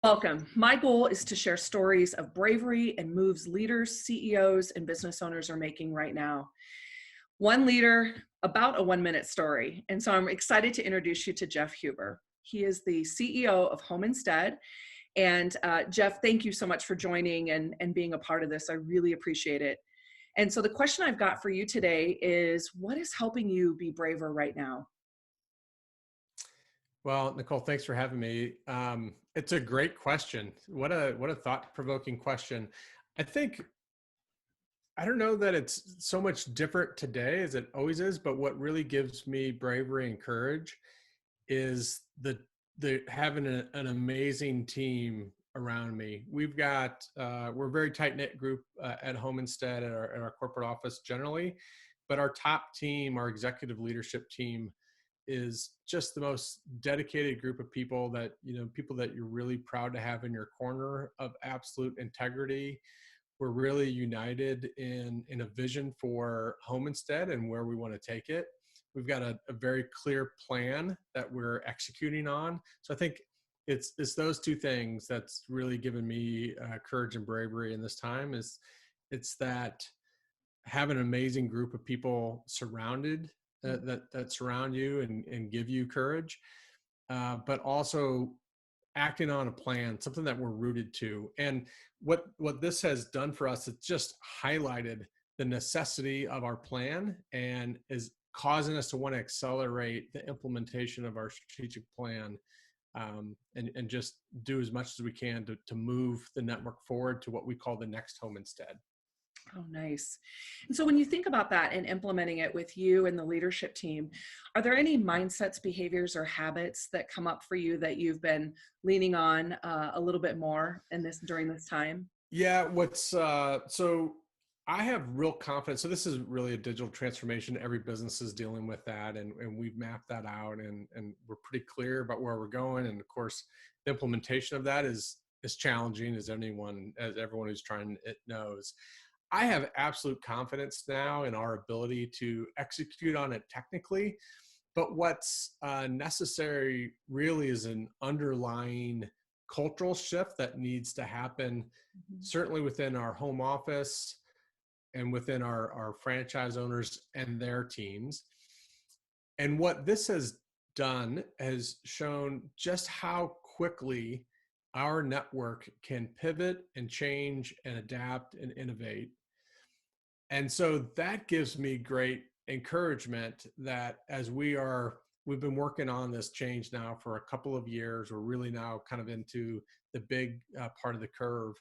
Welcome. My goal is to share stories of bravery and moves leaders, CEOs, and business owners are making right now. One leader, about a 1-minute story. And so I'm excited to introduce you to Jeff Huber. He is the CEO of Home Instead. And Jeff, thank you so much for joining and being a part of this. I really appreciate it. And so the question I've got for you today is, what is helping you be braver right now? Well, Nicole, thanks for having me. It's a great question. What a thought-provoking question. I think I don't know that it's so much different today as it always is, but what really gives me bravery and courage is the having an amazing team around me. We're a very tight knit group at Home Instead at our corporate office generally, but our top team, our executive leadership team, is just the most dedicated group of people that people that you're really proud to have in your corner of absolute integrity. We're really united in a vision for Home Instead and where we want to take it. We've got a very clear plan that we're executing on. So I think it's those two things that's really given me courage and bravery in this time. It's that have an amazing group of people surrounded that surround you and give you courage, but also acting on a plan, something that we're rooted to. And what this has done for us, it's just highlighted the necessity of our plan and is causing us to want to accelerate the implementation of our strategic plan, and just do as much as we can to move the network forward to what we call the next home instead. Oh, nice. And so when you think about that and implementing it with you and the leadership team, are there any mindsets, behaviors, or habits that come up for you that you've been leaning on a little bit more in this during this time? Yeah, so I have real confidence. So this is really a digital transformation. Every business is dealing with that, and we've mapped that out, and we're pretty clear about where we're going. And of course, the implementation of that is challenging, as everyone who's trying it knows. I have absolute confidence now in our ability to execute on it technically, but what's necessary really is an underlying cultural shift that needs to happen, Mhm. certainly within our home office and within our franchise owners and their teams. And what this has done has shown just how quickly our network can pivot and change and adapt and innovate. And so that gives me great encouragement that we've been working on this change now for a couple of years. We're really now kind of into the big part of the curve.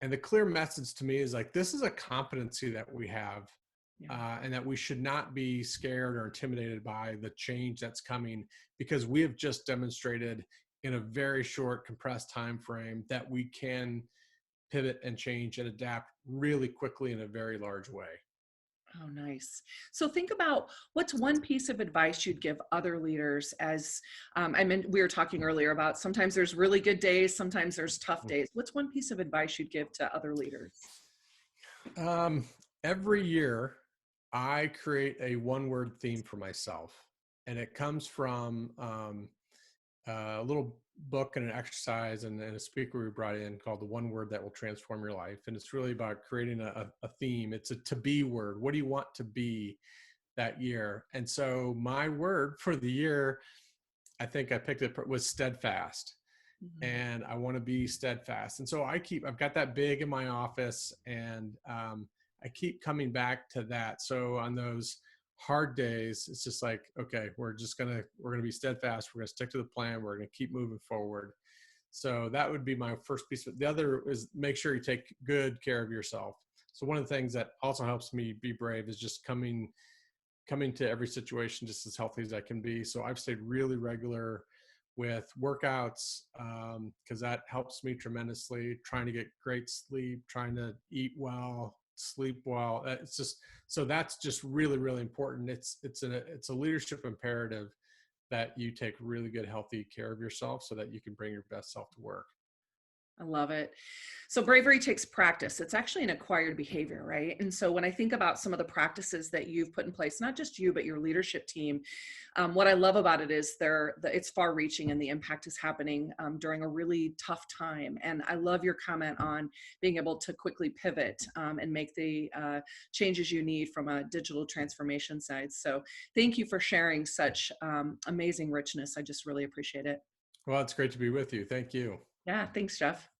And the clear message to me is like, this is a competency that we have, Yeah. and that we should not be scared or intimidated by the change that's coming, because we have just demonstrated in a very short compressed time frame that we can pivot and change and adapt really quickly in a very large way. Oh, nice. So think about what's one piece of advice you'd give other leaders as I mean, we were talking earlier about sometimes there's really good days, sometimes there's tough days. What's one piece of advice you'd give to other leaders? Um, every year, I create a one-word theme for myself, and it comes from a little book and an exercise and a speaker we brought in called "The One Word That Will Transform Your Life," and it's really about creating a theme. It's a to-be word. What do you want to be that year? And so my word for the year, I think I picked it, was steadfast. Mhm. And I want to be steadfast. And so I've got that big in my office, and I keep coming back to that. So on those hard days, it's just like, okay, we're gonna be steadfast. We're gonna stick to the plan. We're gonna keep moving forward. So that would be my first piece. The other is make sure you take good care of yourself. So one of the things that also helps me be brave is just coming to every situation just as healthy as I can be. So I've stayed really regular with workouts, because that helps me tremendously. Trying to get great sleep, trying to eat well, sleep well. It's just so that's just really really important. It's a leadership imperative that you take really good healthy care of yourself so that you can bring your best self to work. I love it. So bravery takes practice. It's actually an acquired behavior, right? And so when I think about some of the practices that you've put in place, not just you, but your leadership team, what I love about it is it's far reaching and the impact is happening during a really tough time. And I love your comment on being able to quickly pivot and make the changes you need from a digital transformation side. So thank you for sharing such amazing richness. I just really appreciate it. Well, it's great to be with you. Thank you. Yeah, thanks, Jeff.